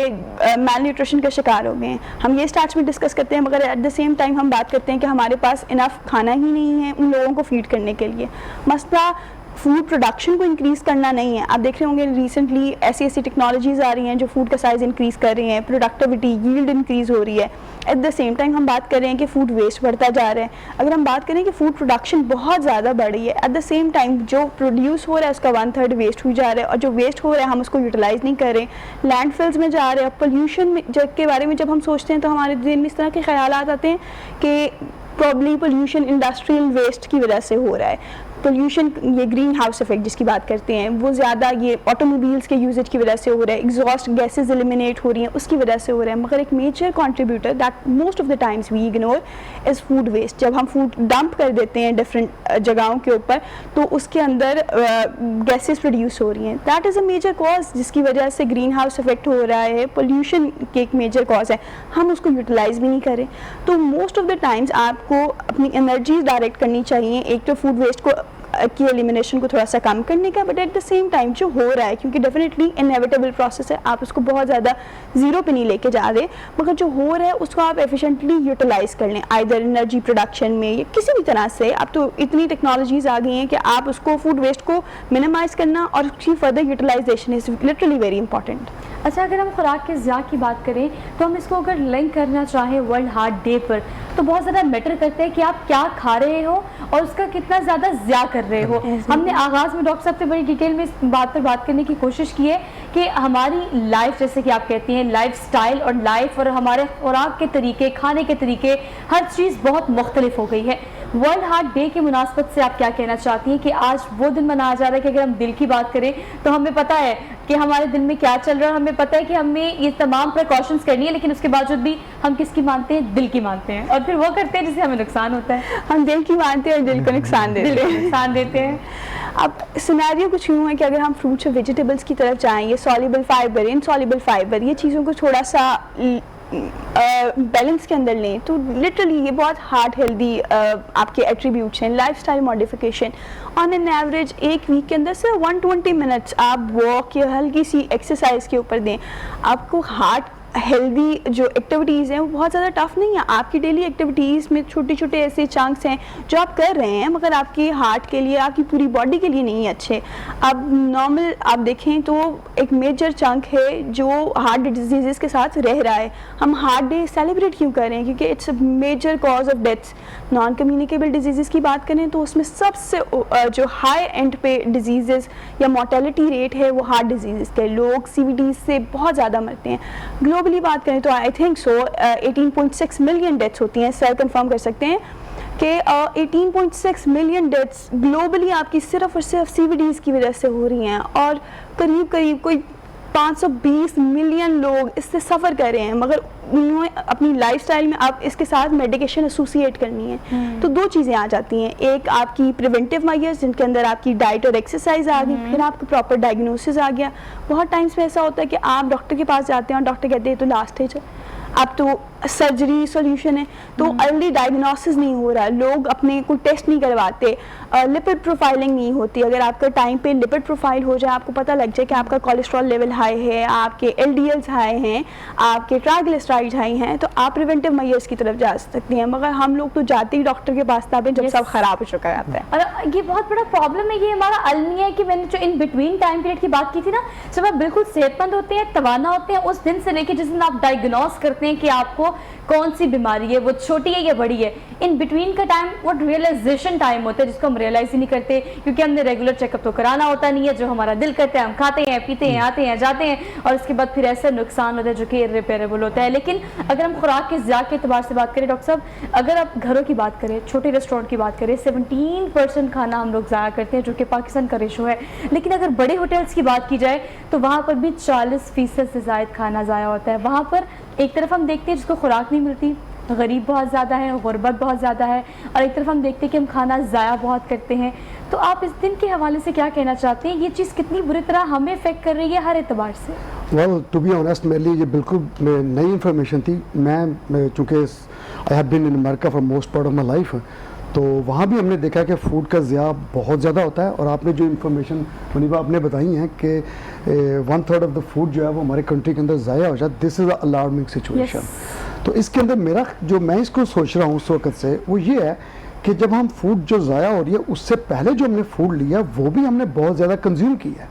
C: मैल न्यूट्रिशन का शिकार हो गए हैं। हम ये स्टार्ट में डिस्कस करते हैं मगर एट द सेम टाइम हम बात करते हैं कि हमारे पास इनफ खाना ही नहीं है उन लोगों को फीड करने के लिए। मसला फूड प्रोडक्शन को इंक्रीज़ करना नहीं है। आप देख रहे होंगे रिसेंटली ऐसी ऐसी टेक्नोलॉजीज़ आ रही हैं जो फूड का साइज़ इंक्रीज़ कर रही हैं, प्रोडक्टिविटी यील्ड इंक्रीज़ हो रही है। एट द सेम टाइम हम बात कर रहे हैं कि फूड वेस्ट बढ़ता जा रहा है। अगर हम बात करें कि फूड प्रोडक्शन बहुत ज़्यादा बढ़ रही है, एट द सेम टाइम जो प्रोड्यूस हो रहा है उसका 1/3 वेस्ट हो जा रहा है और जो वेस्ट हो रहा है हम उसको यूटिलाइज़ नहीं कर रहे, लैंडफिल्स में जा रहे हैं। पोल्यूशन में के बारे में जब हम सोचते हैं तो हमारे दिल में इस तरह के ख्याल आते हैं कि प्रॉब्ली पोल्यूशन इंडस्ट्रियल वेस्ट की वजह से हो रहा है। पोल्यूशन, ये ग्रीन हाउस इफेक्ट जिसकी बात करते हैं, वो ज़्यादा ये ऑटोमोबाइल्स के यूजेज की वजह से हो रहा है, एग्जॉस्ट गैसेज एलिमिनेट हो रही हैं उसकी वजह से हो रहा है। मगर एक major contributor that most of the times we ignore is food waste. जब हम फूड डंप कर देते हैं डिफरेंट जगहों के ऊपर तो उसके अंदर गैसेज प्रोड्यूस हो रही हैं। That is a major cause जिसकी वजह से ग्रीन हाउस इफेक्ट हो रहा है। पोल्यूशन के एक मेजर कॉज है, हम उसको यूटिलाइज़ भी नहीं करें। तो मोस्ट ऑफ द टाइम्स आपको अपनी एनर्जी डायरेक्ट करनी चाहिए, एक तो फूड वेस्ट को की एलिमिनेशन को थोड़ा सा कम करने का, but at the same time जो हो रहा है क्योंकि डेफिनेटली इनएविटेबल प्रोसेस है, आप उसको बहुत ज़्यादा ज़ीरो पे नहीं लेके जा रहे, मगर जो हो रहा है उसको आप एफिशिएंटली यूटिलाइज़ कर लें आइदर एनर्जी प्रोडक्शन में या किसी भी तरह से। अब तो इतनी टेक्नोलॉजीज़ आ गई हैं कि आप उसको फूड वेस्ट को मिनिमाइज़ करना और उसकी further utilization is literally very important.
A: अच्छा, अगर हम खुराक के ज़िया की बात करें तो हम इसको अगर लिंक करना चाहें वर्ल्ड हार्ट डे पर तो बहुत ज़्यादा मैटर करते हैं कि आप क्या खा रहे हो और उसका कितना ज़्यादा ज़िया कर रहे हो। हमने आगाज़ में डॉक्टर साहब से बड़ी डिटेल में इस बात पर बात करने की कोशिश की है कि हमारी लाइफ, जैसे कि आप कहती हैं, लाइफ स्टाइल और लाइफ और हमारे खुराक के तरीके, खाने के तरीके, हर चीज़ बहुत मुख्तलिफ हो गई है। वर्ल्ड हार्ट डे की मुनासबत से आप क्या कहना चाहती हैं कि आज वो दिन मनाया जा रहा है कि अगर हम दिल की बात करें तो हमें पता है कि हमारे दिल में क्या चल रहा है, हमें पता है कि हमें ये तमाम प्रिकॉशंस करनी है, लेकिन उसके बावजूद भी हम किसकी मानते हैं? दिल की मानते हैं और फिर वो करते हैं जिससे हमें नुकसान होता है।
C: हम दिल की मानते हैं और दिल को नुकसान देते हैं। अब सिनेरियो कुछ यूँ है कि अगर हम फ्रूट्स और वेजिटेबल्स की तरफ जाएँ, ये सॉल्युबल फाइबर, इनसॉल्युबल फाइबर, ये चीज़ों को थोड़ा सा बैलेंस के अंदर लें तो लिटरली ये बहुत हार्ट हेल्दी आपके एट्रीब्यूट्स हैं। Lifestyle modification on an average एक वीक के अंदर सिर्फ 120 मिनट्स आप वॉक या हल्की सी एक्सरसाइज के ऊपर दें, आपको हार्ट हेल्दी जो एक्टिविटीज़ हैं वो बहुत ज़्यादा टफ नहीं है। आपकी डेली एक्टिविटीज़ में छोटे छोटे ऐसे चंक्स हैं जो आप कर रहे हैं मगर आपके हार्ट के लिए, आपकी पूरी बॉडी के लिए नहीं अच्छे। अब नॉर्मल आप देखें तो एक मेजर चंक है जो हार्ट डिजीज़ के साथ रह रहा है। हम हार्ट डे सेलिब्रेट क्यों कर रहे हैं? क्योंकि it's a major cause of deaths. Non communicable disease की बात करें तो उसमें सबसे जो हाई एंड पे डिजीज़ या मोर्टेलिटी रेट है वो हार्ट डिजीज़ के, लोग CVD से बहुत ज़्यादा मरते हैं। ग्लोबली बात करें तो I think so 18.6 million deaths होती हैं। सर कंफर्म कर सकते हैं कि 18.6 मिलियन डेथ्स ग्लोबली आपकी सिर्फ और सिर्फ CVDs की वजह से हो रही हैं और करीब करीब कोई 520 मिलियन लोग इससे सफ़र कर रहे हैं, मगर उन्होंने अपनी लाइफस्टाइल में आप इसके साथ मेडिकेशन एसोसिएट करनी है। तो दो चीज़ें आ जाती हैं, एक आपकी प्रिवेंटिव मेजर्स जिनके अंदर आपकी डाइट और एक्सरसाइज आ गई, फिर आपका प्रॉपर डायग्नोसिस आ गया। बहुत टाइम्स में ऐसा होता है कि आप डॉक्टर के पास जाते हैं और डॉक्टर कहते हैं तो लास्ट स्टेज है, अब तो सर्जरी सॉल्यूशन है, तो अर्ली डायग्नोसिस नहीं हो रहा, लोग अपने कोई टेस्ट नहीं करवाते, लिपिड प्रोफाइलिंग नहीं होती। अगर आपका टाइम पे लिपिड प्रोफाइल हो जाए, आपको पता लग जाए कि आपका कोलेस्ट्रॉल लेवल हाई है, आपके LDLs हाई हैं, आपके ट्राइग्लिसराइड्स हाई हैं, तो आप प्रिवेंटिव मेजर्स की तरफ जा सकती हैं। मगर हम लोग तो जाते ही डॉक्टर के पास तब जब सब खराब हो चुका रहता है।
A: और ये बहुत बड़ा प्रॉब्लम है, ये हमारा अलमिया है कि मैंने जो इन बिटवीन टाइम पीरियड की बात की थी ना, जब आप बिल्कुल सेहतमंद होते हैं, तवाना होते हैं, उस दिन से लेकर जिस दिन आप डायग्नोस करते हैं कि आपको कौन सी बीमारी है, वो छोटी है या बड़ी है, इन बिटवीन का टाइम वो रियलाइजेशन टाइम होता है, जिसको हम रियलाइज ही नहीं करते, क्योंकि हमने रेगुलर चेकअप तो कराना होता नहीं है। जो हमारा दिल करता है हम खाते हैं, पीते हैं, आते हैं, जाते हैं, और उसके बाद फिर ऐसा नुकसान होता है जो कि इररिपेयरेबल होता है। लेकिन अगर हम खुराक के ज़िया के एतबार से बात करें डॉक्टर साहब, अगर आप घरों की बात करें, छोटे रेस्टोरेंट की बात करें, 17% खाना हम लोग ज़ाया करते हैं, जो कि पाकिस्तान का रेशो है। लेकिन अगर बड़े होटल्स की बात की जाए तो वहाँ पर भी 40% से ज़ायद खाना ज़ाया होता है। वहाँ पर एक तरफ हम देखते हैं जिसको खुराक नहीं मिलती, गरीब बहुत ज़्यादा है, गुर्बत बहुत ज़्यादा है, और एक तरफ हम देखते हैं कि हम खाना ज़ाया बहुत करते हैं। तो आप इस दिन के हवाले से क्या कहना चाहते हैं, ये चीज़ कितनी बुरी तरह हमें अफेक्ट कर रही है हर एतबार से?
B: वेल टू बी ऑनेस्ट, मेरे लिए ये बिल्कुल नई इन्फॉर्मेशन थी। मैं चूँकि I have been in America for most part of my life, तो वहाँ भी हमने देखा कि फ़ूड का ज़िया बहुत ज़्यादा होता है। और आपने जो इन्फॉर्मेशन मुनीबा आपने बताई है कि 1/3 ऑफ द फूड जो है वो हमारे कंट्री के अंदर ज़ाया हो जाए, दिस इज़ अलार्मिंग सिचुएशन। तो इसके अंदर मेरा जो मैं इसको सोच रहा हूँ उस वक्त से, वो ये है कि जब हम फूड जो ज़ाया हो रही है, उससे पहले जो हमने फूड लिया वो भी हमने बहुत ज़्यादा कंज्यूम किया है,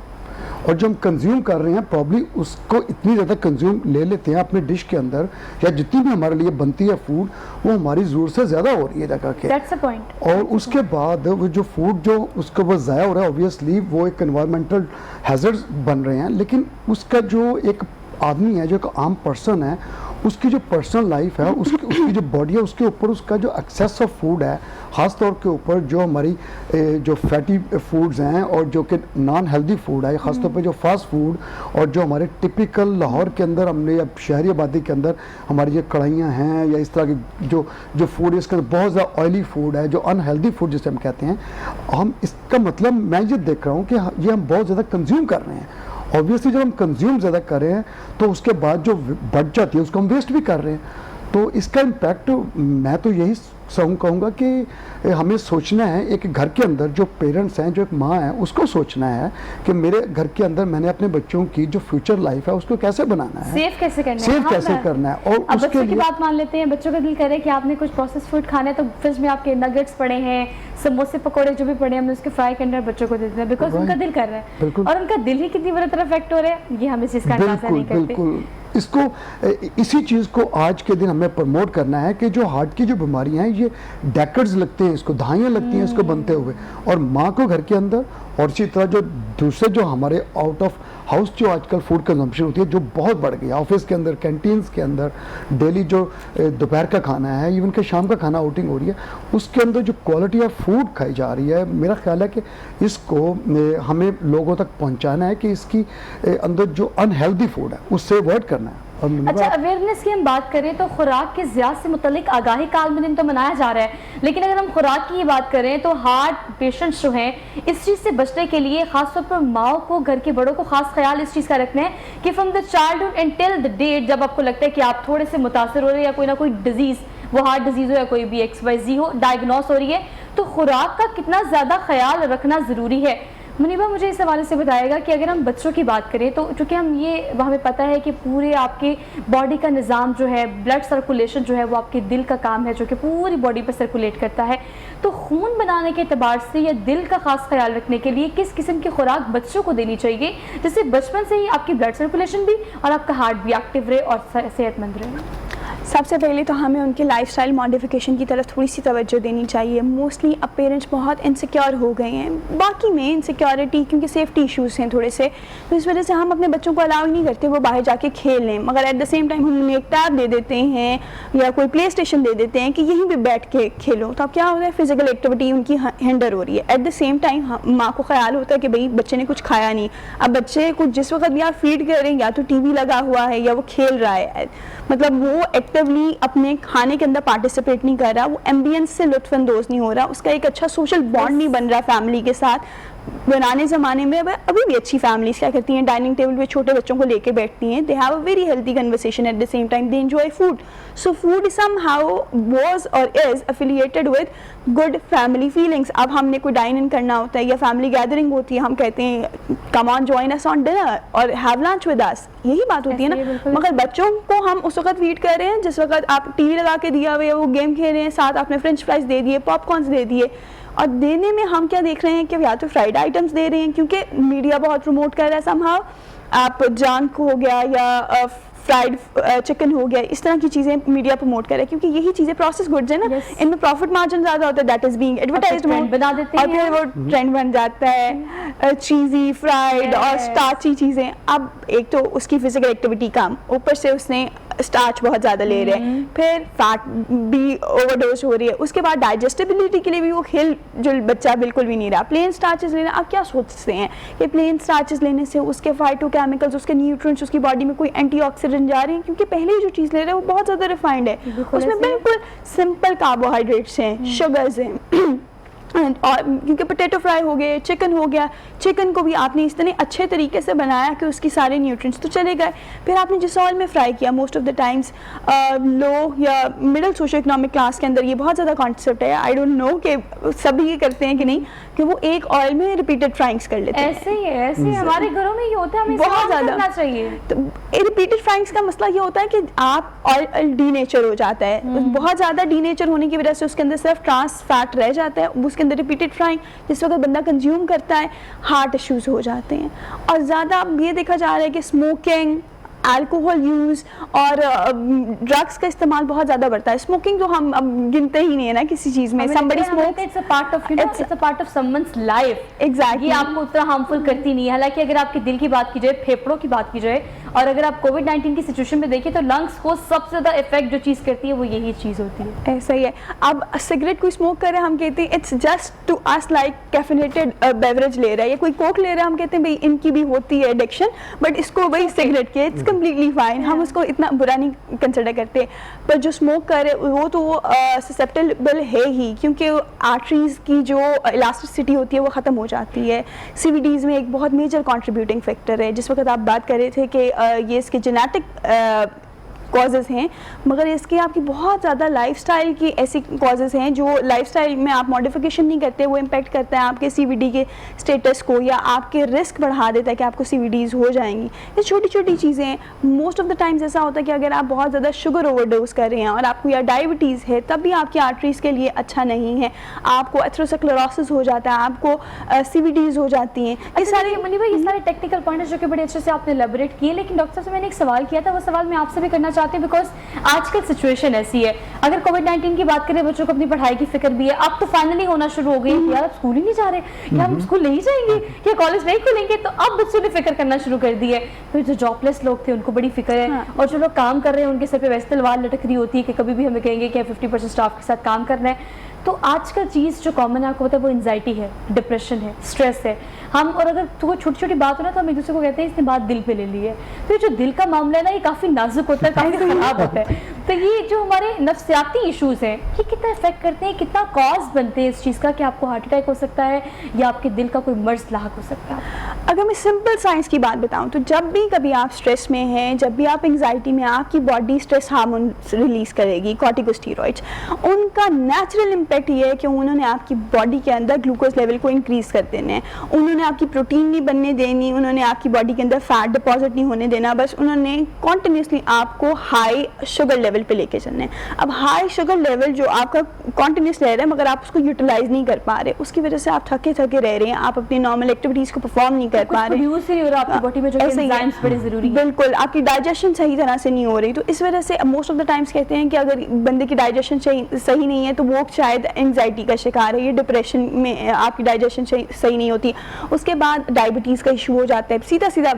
B: और जो हम कंज्यूम कर रहे हैं प्रॉब्ली उसको इतनी ज़्यादा कंज्यूम ले लेते हैं अपने डिश के अंदर, या जितनी भी हमारे लिए बनती है फूड, वो हमारी ज़रूरत से ज़्यादा हो रही है जगह के।
A: That's the point.
B: और उसके बाद वो जो फूड जो उसको वो ज़ाया हो रहा है, ऑब्वियसली वो एक एनवायरमेंटल हैज़र्ड्स बन रहे हैं। लेकिन उसका जो एक आदमी है, जो एक आम पर्सन है, उसकी जो पर्सनल लाइफ है, उसकी जो बॉडी है, उसके ऊपर उसका जो एक्सेस ऑफ फूड है, ख़ास तौर के ऊपर जो हमारी जो फैटी फूड्स हैं और जो कि नॉन हेल्दी फूड है, ख़ास तौर पे जो फास्ट फूड, और जो हमारे टिपिकल लाहौर के अंदर हमने या शहरी आबादी के अंदर हमारी ये कढ़ाइयाँ हैं या इस तरह की जो फूड है, इसके अंदर बहुत ज़्यादा ऑयली फूड है, जो अनहेल्दी फूड जिसे हम कहते हैं। हम इसका मतलब मैं ये देख रहा हूँ कि ये हम बहुत ज़्यादा कंज्यूम कर रहे हैं। ऑब्वियसली जब हम कंज्यूम ज़्यादा कर रहे हैं तो उसके बाद जो बच जाती है उसको हम वेस्ट भी कर रहे हैं। तो इसका इम्पैक्ट मैं तो यही कहूँगा कि हमें सोचना है, एक घर के अंदर जो पेरेंट्स हैं, जो एक माँ है, उसको सोचना है कि मेरे घर के अंदर मैंने अपने बच्चों की जो फ्यूचर लाइफ है उसको कैसे बनाना है,
A: सेफ कैसे करना है,
B: सेफ कैसे करना है। और
A: अब
B: उसके
A: बच्चों की
B: लिए
A: बात मान लेते हैं, बच्चों का दिल करे कि आपने कुछ प्रोसेस फूड खाना है, तो फ्रिज में आपके नगेट्स पड़े हैं, समोसे पकौड़े जो भी पड़े हैं, हमने उसके फ्राई करना बच्चों को देते हैं, बिकॉज उनका दिल कर रहा है, और उनका दिल ही कितनी बुरी तरह अफेक्ट हो रहा है, ये हम इस चीज़ का अंदाजा नहीं करते।
B: बिल्कुल इसको इसी चीज़ को आज के दिन हमें प्रमोट करना है कि जो हार्ट की जो बीमारियां हैं, ये डेकेड्स लगते हैं, इसको दहाइयाँ लगती हैं इसको बनते हुए, और माँ को घर के अंदर, और इसी तरह जो दूसरे जो हमारे आउट ऑफ हाउस जो आजकल फूड कंजम्पशन होती है जो बहुत बढ़ गई है, ऑफिस के अंदर, कैंटीन्स के अंदर, डेली जो दोपहर का खाना है, इवन के शाम का खाना आउटिंग हो रही है, उसके अंदर जो क्वालिटी ऑफ फूड खाई जा रही है, मेरा ख्याल है कि इसको हमें लोगों तक पहुंचाना है कि इसकी अंदर जो अनहेल्दी फूड है उससे अवॉइड करना है।
A: अच्छा, अवेयरनेस की हम बात करें तो खुराक के ज़िया से मुतल्लिक आगाही का आलमी दिन तो मनाया जा रहा है, लेकिन अगर हम खुराक की बात करें तो हार्ट पेशेंट्स जो हैं, इस चीज़ से बचने के लिए खासतौर पर माओ को, घर के बड़ों को खास ख्याल इस चीज़ का रखना है कि from the childhood and till the date, जब आपको लगता है कि आप थोड़े से मुतासर हो रहे हैं या कोई ना कोई डिजीज़, वो हार्ट डिजीज़ हो या कोई भी XYZ हो, डायग्नोस हो रही है, तो खुराक का कितना ज़्यादा ख्याल रखना ज़रूरी है। मुनीबा, मुझे इस हवाले से बताएगा कि अगर हम बच्चों की बात करें तो चूँकि हमें पता है कि पूरे आपके बॉडी का निज़ाम जो है, ब्लड सर्कुलेशन जो है, वो आपके दिल का काम है जो कि पूरी बॉडी पर सर्कुलेट करता है, तो खून बनाने के एतबार से या दिल का खास ख्याल रखने के लिए किस किस्म की खुराक बच्चों को देनी चाहिए, जिससे बचपन से ही आपकी ब्लड सर्कुलेशन भी और आपका हार्ट भी एक्टिव रहे और सेहतमंद रहे?
C: सबसे पहले तो हमें उनके लाइफस्टाइल मॉडिफिकेशन की तरफ थोड़ी सी तवज्जो देनी चाहिए। मोस्टली अब पेरेंट्स बहुत इनसिक्योर हो गए हैं, बाकी में इनसिक्योरिटी क्योंकि सेफ्टी इश्यूज़ हैं थोड़े से, तो इस वजह से हम अपने बच्चों को अलाउ नहीं करते वो बाहर जाके खेल लें, मगर एट द सेम टाइम हम उन्हें एक टैब दे देते हैं या कोई प्ले स्टेशन दे देते हैं कि यहीं पर बैठ के खेलो, तो अब क्या होता है, फिजिकल एक्टिविटी उनकी हिंडर हो रही है। एट द सेम टाइम माँ को ख्याल होता है कि भाई बच्चे ने कुछ खाया नहीं, अब बच्चे को जिस वक्त भी आप फीड करें, या तो TV लगा हुआ है या वो खेल रहा है, मतलब वो एक्टिवली अपने खाने के अंदर पार्टिसिपेट नहीं कर रहा, वो एम्बियंस से लुत्फ़अंदोज़ नहीं हो रहा, उसका एक अच्छा सोशल बॉन्ड नहीं बन रहा फैमिली के साथ, बनाने ज़माने में अभी भी अच्छी फैमिलीज क्या करती हैं, डाइनिंग टेबल पे छोटे बच्चों को लेके बैठती हैं, they have a very healthy conversation at the same time they enjoy food. So food somehow was or is affiliated with good family feelings. अब हमने कोई डाइन इन करना होता है या फैमिली गैदरिंग होती है, हम कहते हैं come on join us on dinner और हैव लंच विद अस, यही बात होती है ना. मगर बच्चों को हम उस वक्त फीड कर रहे हैं जिस वक्त आप टीवी लगा के दिया हुआ है, वो गेम खेल रहे हैं, साथ आपने फ्रेंच फ्राइज दे दिए, पॉपकॉर्न्स दे दिए, और देने में हम क्या देख रहे हैं कि या तो फ्राइड आइटम्स दे रहे हैं क्योंकि मीडिया बहुत प्रमोट कर रहा है somehow, आप जंक हो गया या फ्राइड चिकन हो गया, इस तरह की चीज़ें मीडिया प्रमोट करे क्योंकि यही चीज़ें प्रोसेस गुड्स है ना. इनमें प्रॉफिट मार्जिन ज़्यादा होता है, दैट इज बीइंग एडवर्टाइज्ड मोर,
A: बना देते हैं
C: और फिर वो ट्रेंड बन जाता है चीज़ी फ्राइड और स्टार्ची चीज़ें. अब एक तो उसकी फिजिकल एक्टिविटी कम, ऊपर से उसने स्टार्च बहुत ज़्यादा ले रहे हैं, फिर फैट भी ओवरडोज हो रही है, उसके बाद डाइजेस्टिबिलिटी के लिए भी वो हिल जो बच्चा बिल्कुल भी नहीं रहा. प्लेन स्टार्चेस ले रहे हैं. आप क्या सोचते हैं कि प्लेन स्टार्चेस लेने से उसके फाइटोकेमिकल्स, उसके न्यूट्रिएंट्स उसकी बॉडी में कोई एंटीऑक्सीडेंट जा रहे हैं? क्योंकि पहले ही जो चीज़ ले रहे हैं वो बहुत ज़्यादा रिफाइंड है, उसमें बिल्कुल सिंपल कार्बोहाइड्रेट्स हैं, शुगर्स हैं. और क्योंकि पोटैटो फ्राई हो गए, चिकन हो गया, चिकन को भी आपने इस तरह अच्छे तरीके से बनाया कि उसकी सारे न्यूट्रिएंट्स तो चले गए. फिर आपने जिस ऑयल में फ्राई किया, मोस्ट ऑफ द टाइम्स लो या मिडिल सोशो इकोनॉमिक क्लास के अंदर ये बहुत ज़्यादा कॉन्सेप्ट है, आई डोंट नो कि सभी ये करते हैं कि नहीं, कि वो एक ऑयल में रिपीटेड फ्राइंग्स कर लेते हैं.
A: ऐसे ही है, ऐसे ही हमारे घरों में ये होता है, हमें
C: बहुत ज़्यादा
A: करना चाहिए.
C: तो रिपीटेड फ्राइंग्स का मसला ये होता है कि आप ऑयल डीनेचर हो जाता है, बहुत ज़्यादा डीनेचर होने की वजह से उसके अंदर सिर्फ ट्रांस फैट रह जाता है, उसके अंदर रिपीटेड फ्राइंग जिस वक्त बंदा कंज्यूम करता है हार्ट इश्यूज हो जाते हैं. और ज़्यादा अब ये देखा जा रहा है कि स्मोकिंग, अल्कोहल यूज़ और ड्रग्स का इस्तेमाल बहुत ज़्यादा बढ़ता है. स्मोकिंग तो हम अब गिनते ही नहीं है ना किसी चीज़ में. somebody smokes,
A: it's a part of, you know, it's a part of someone's life.
C: Exactly.
A: ये आपको उतना हार्मफुल करती नहीं है. हालांकि अगर आपके दिल की बात की जाए, फेफड़ों की बात की जाए, और अगर आप कोविड-19 की सिचुएशन में देखें तो लंग्स को सबसे ज़्यादा इफेक्ट जो चीज़ करती है वो यही चीज़ होती है.
C: ऐसा ही है. अब सिगरेट कोई स्मोक कर रहा है, हम कहते हैं it's just to us like caffeinated beverage ले रहा है, या कोई कोक ले रहा है, हम कहते हैं भाई इनकी भी होती है एडिक्शन, बट इसको भाई सिगरेट की इट्स कम्प्लीटली फाइन, हम उसको इतना बुरा नहीं कंसिडर करते. पर जो स्मोक करे वो तो ससेप्टेबल है ही, क्योंकि आर्टरीज की जो इलास्टिसिटी होती है वो ख़त्म हो जाती है. CVDs में एक बहुत मेजर कंट्रीब्यूटिंग फैक्टर है. जिस वक्त आप बात कर रहे थे कि ये इसके जेनेटिक कॉजेज़ हैं, मगर इसके आपकी बहुत ज़्यादा लाइफस्टाइल की ऐसी कॉजेज़ हैं जो लाइफस्टाइल में आप मॉडिफिकेशन नहीं करते, वो इम्पेक्ट करता है आपके CVD के स्टेटस को, या आपके रिस्क बढ़ा देता है कि आपको CVDs हो जाएंगी. ये छोटी छोटी चीज़ें हैं. मोस्ट ऑफ द टाइम्स ऐसा होता है कि अगर आप बहुत ज़्यादा शुगर ओवरडोज कर रहे हैं और आपको या डायबिटीज़ है, तब भी आपकी आर्टरीज़ के लिए अच्छा नहीं है. आपको एथेरोस्क्लेरोसिस हो जाता है, आपको CVDs हो जाती हैं. ये सारे
A: मनी भाई, ये सारे टेक्निकल पॉइंट्स जो कि बड़े अच्छे से आपने एलैबोरेट किए, लेकिन डॉक्टर साहब से मैंने एक सवाल किया था, वो सवाल मैं आपसे भी करना चाहते हैं, बिकॉज आजकल सिचुएशन ऐसी है. अगर कोविड-19 की बात करें, बच्चों को अपनी पढ़ाई की फिक्र भी है. अब तो फाइनली होना शुरू हो गई है कि यार अब स्कूल ही नहीं जा रहे, क्या हम स्कूल नहीं जाएंगे, क्या कॉलेज नहीं खुलेंगे, तो अब बच्चों ने फिक्र करना शुरू कर दी है. फिर जो जॉबलेस लोग थे उनको बड़ी फिक्र है, और जो लोग काम कर रहे हैं उनके सर पे वैसे तलवार लटक रही होती है कि कभी भी हमें कहेंगे कि 50% स्टाफ के साथ काम करना है. तो आज का चीज़ जो कॉमन है आपको पता है, वो एंजाइटी है, डिप्रेशन है, स्ट्रेस है. हम और अगर तो छोटी छोटी बात हो ना तो हम एक दूसरे को कहते हैं इसने बात दिल पे ले ली है. तो ये जो दिल का मामला है ना, ये काफ़ी नाजुक होता है, काफ़ी ख़राब होता है. तो ये जो हमारे नफ्सियाती इश्यूज़ हैं, ये कितना इफेक्ट करते हैं, कितना कॉज बनते हैं इस चीज़ का कि आपको हार्ट अटैक हो सकता है या आपके दिल का कोई मर्ज लाक हो सकता है.
C: अगर मैं सिंपल साइंस की बात बताऊं तो जब भी कभी आप स्ट्रेस में हैं, जब भी आप एंजाइटी में, आपकी बॉडी स्ट्रेस हार्मोन रिलीज करेगी, कॉर्टिकोस्टेरॉइड्स. उनका नेचुरल इम्पैक्ट ये है कि उन्होंने आपकी बॉडी के अंदर ग्लूकोज लेवल को इंक्रीज कर देना है, उन्होंने आपकी प्रोटीन नहीं बनने देनी, उन्होंने आपकी बॉडी के अंदर फैट डिपॉजिट नहीं होने देना, बस उन्होंने कॉन्टिन्यूसली आपको हाई शुगर लेवल पे लेके चलना है. अब हाई शुगर लेवल जो आपका कॉन्टिन्यूस ले रहा है, मगर आप उसको यूटिलाइज नहीं कर पा रहे, उसकी वजह से आप थके थके रह रहे हैं, आप अपनी नॉर्मल एक्टिविटीज को परफॉर्म नहीं कर पा रहे,
A: आपकी बॉडी में जो एंजाइम्स बड़े जरूरी है.
C: बिल्कुल, आपकी डाइजेशन सही तरह से नहीं हो रही. तो इस वजह से मोस्ट ऑफ द टाइम्स कहते हैं कि अगर बंदे की डाइजेशन सही नहीं है तो वो शायद एंजाइटी का शिकार है, ये डिप्रेशन में आपकी डाइजेशन सही नहीं होती. उसके बाद डायबिटीज़ का इशू हो जाता है. सीधा सीधा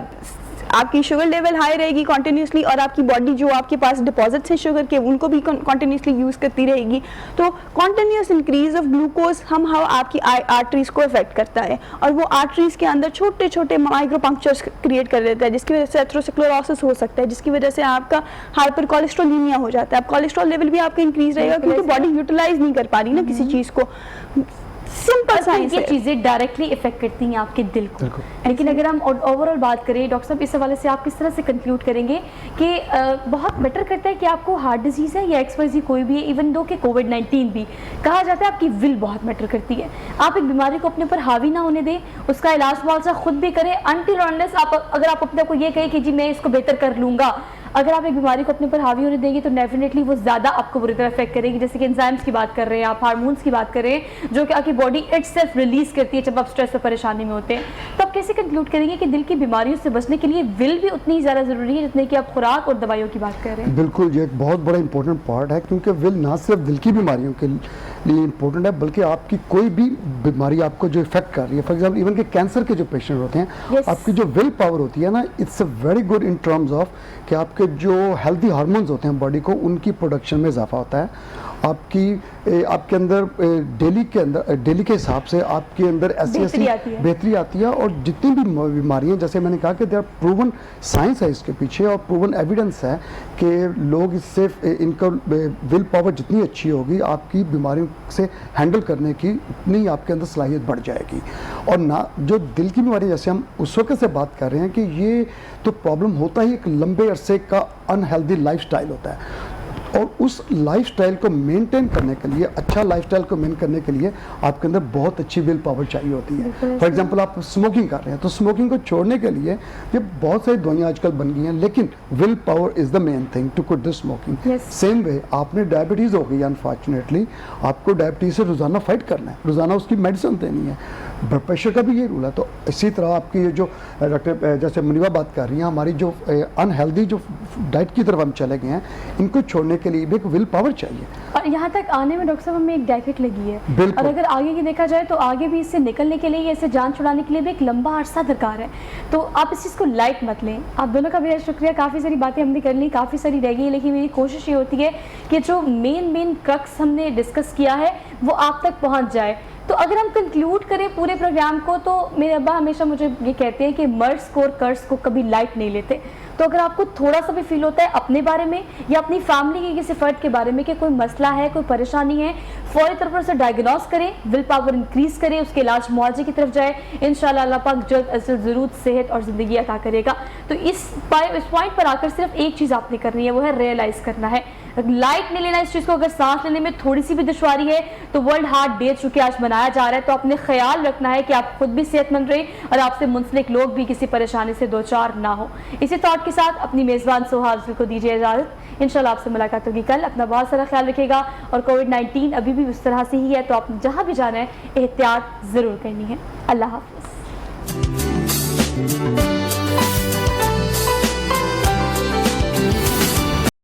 C: आपकी शुगर लेवल हाई रहेगी कॉन्टिन्यूसली, और आपकी बॉडी जो आपके पास डिपॉजिट्स हैं शुगर के उनको भी कॉन्टिन्यूसली यूज़ करती रहेगी. तो कॉन्टिन्यूस इंक्रीज ऑफ ग्लूकोज हम आपकी आर्टरीज को अफेक्ट करता है, और वो आर्टरीज के अंदर छोटे छोटे माइक्रो पंक्चर्स क्रिएट कर देता है, जिसकी वजह से एथेरोस्क्लेरोसिस हो सकता है, जिसकी वजह से आपका हाइपर कोलेस्ट्रोलीमिया हो जाता है. अब कोलेस्ट्रॉल लेवल भी आपका इंक्रीज रहेगा क्योंकि बॉडी यूटिलाइज नहीं कर पा रही ना किसी चीज़ को. सिंपल साइंस
A: ये
C: है।
A: चीजें डायरेक्टली इफेक्ट करती हैं आपके दिल को।
B: बिल्कुल।
A: लेकिन अगर हम ओवरऑल बात करें डॉक्टर साहब, इस हवाले से आप किस तरह से कंक्लूड करेंगे कि बहुत बेटर करता है कि आपको हार्ट डिजीज है या XYZ कोई भी है, इवन दो कि कोविड-19 भी, कहा जाता है आपकी विल बहुत मैटर करती है। आप एक बीमारी को अपने ऊपर हावी ना होने दें, उसका इलाज मुआवजा खुद भी करें अनटिल अनलेस अगर आप अपने को ये कहें कि जी मैं इसको बेहतर कर लूँगा। अगर आप एक बीमारी को अपने ऊपर हावी होने देंगे तो डेफिनेटली वो ज़्यादा आपको बुरी तरह अफेक्ट करेगी। जैसे कि एंजाइम्स की बात कर रहे हैं आप, हार्मोन्स की बात कर रहे हैं, जो कि आपकी बॉडी इटसेल्फ रिलीज करती है जब आप स्ट्रेस और परेशानी में होते हैं। तो आप कैसे कंक्लूड करेंगे कि दिल की बीमारियों से बचने के लिए विल भी उतनी ही ज़्यादा ज़रूरी है जितने कि आप खुराक और दवाइयों की बात कर रहे हैं?
B: बिल्कुल, ये एक बहुत बड़ा इंपॉर्टेंट पार्ट है, क्योंकि विल ना सिर्फ दिल की बीमारियों के लिए इंपॉर्टेंट है, बल्कि आपकी कोई भी बीमारी आपको जो इफेक्ट कर रही है, फॉर एग्जाम्पल इवन के कैंसर के जो पेशेंट होते हैं,
A: Yes.
B: आपकी जो विल पावर होती है ना, it's a very good in terms of कि आपके जो हेल्दी हार्मोन्स होते हैं बॉडी को, उनकी प्रोडक्शन में इजाफा होता है। आपके अंदर डेली के हिसाब से आपके अंदर ऐसी बेहतरी आती है। और जितनी भी बीमारियां, जैसे मैंने कहा कि देयर प्रूवन साइंस है इसके पीछे और प्रूवन एविडेंस है कि लोग इससे इनका विल पावर जितनी अच्छी होगी, आपकी बीमारियों से हैंडल करने की उतनी आपके अंदर सलाहियत बढ़ जाएगी। और ना जो दिल की बीमारी, जैसे हम उस वक्त से बात कर रहे हैं कि ये तो प्रॉब्लम होता ही एक लंबे अरसे का अनहेल्दी लाइफस्टाइल होता है, और उस लाइफस्टाइल को मेंटेन करने के लिए, अच्छा लाइफस्टाइल को मेंटेन करने के लिए आपके अंदर बहुत अच्छी विल पावर चाहिए होती है। फॉर एग्जांपल आप स्मोकिंग कर रहे हैं, तो स्मोकिंग को छोड़ने के लिए ये बहुत सारी दवाइयाँ आजकल बन गई हैं, लेकिन will power is the main thing to quit the smoking. Same way आपने डायबिटीज़ हो गई, अनफॉर्चुनेटली आपको डायबिटीज़ से रोज़ाना फाइट करना है, रोज़ाना उसकी मेडिसिन देनी है। ब्लड प्रेशर का भी ये रूल है। तो इसी तरह आपकी ये जो डॉक्टर जैसे मुनीबा बात कर रही हैं, हमारी जो अनहेल्दी जो डाइट की तरफ हम चले गए हैं, इनको छोड़ने के लिए भी एक विल पावर चाहिए।
A: और यहाँ तक आने में डॉक्टर साहब हमें एक डेकेड लगी है,
B: बिल्कुल।
A: और अगर आगे की देखा जाए तो आगे भी इससे निकलने के लिए, इससे जान छुड़ाने के लिए भी एक लंबा अरसा दरकार है। तो आप इस चीज़ को लाइट मत लें। आप दोनों का बेहद शुक्रिया, काफ़ी सारी बातें हमने कर ली, काफ़ी सारी रह गई, लेकिन मेरी कोशिश ये होती है कि जो मेन क्रक्स हमने डिस्कस किया है वो आप तक पहुँच जाए। तो अगर हम कंक्लूड करें पूरे प्रोग्राम को, तो मेरे अब्बा हमेशा मुझे ये कहते हैं कि मर्ज को और कर्ज को कभी लाइट नहीं लेते। तो अगर आपको थोड़ा सा भी फील होता है अपने बारे में या अपनी फैमिली के किसी फर्द के बारे में कि कोई मसला है, कोई परेशानी है, फौरी तौर पर उसे डायग्नोस करें, विल पावर इंक्रीज करें, उसके इलाज मुआवजे की तरफ जाए। इंशाल्लाह अल्लाह पाक जल्द अज़ ज़रूर सेहत और ज़िंदगी अता करेगा। तो इस पॉइंट पर आकर सिर्फ एक चीज़ आपने करनी है, वो है रियलाइज़ करना है, लाइट नहीं लेना इस चीज़ को। अगर सांस लेने में थोड़ी सी भी दुश्वारी है तो वर्ल्ड हार्ट डे चूँकि आज मनाया जा रहा है, तो आपने ख्याल रखना है कि आप खुद भी सेहतमंद रहें और आपसे मुंसलिक लोग भी किसी परेशानी से दो चार ना हो। इसी थॉट के साथ अपनी मेज़बान सोहा अफजल को दीजिए इजाज़त। इंशाल्लाह आपसे मुलाकात होगी कल। अपना बहुत सारा ख्याल रखिएगा, और कोविड-19 अभी भी उस तरह से ही है, तो आप जहाँ भी जाना है एहतियात ज़रूर करनी है। अल्लाह हाफ़िज़।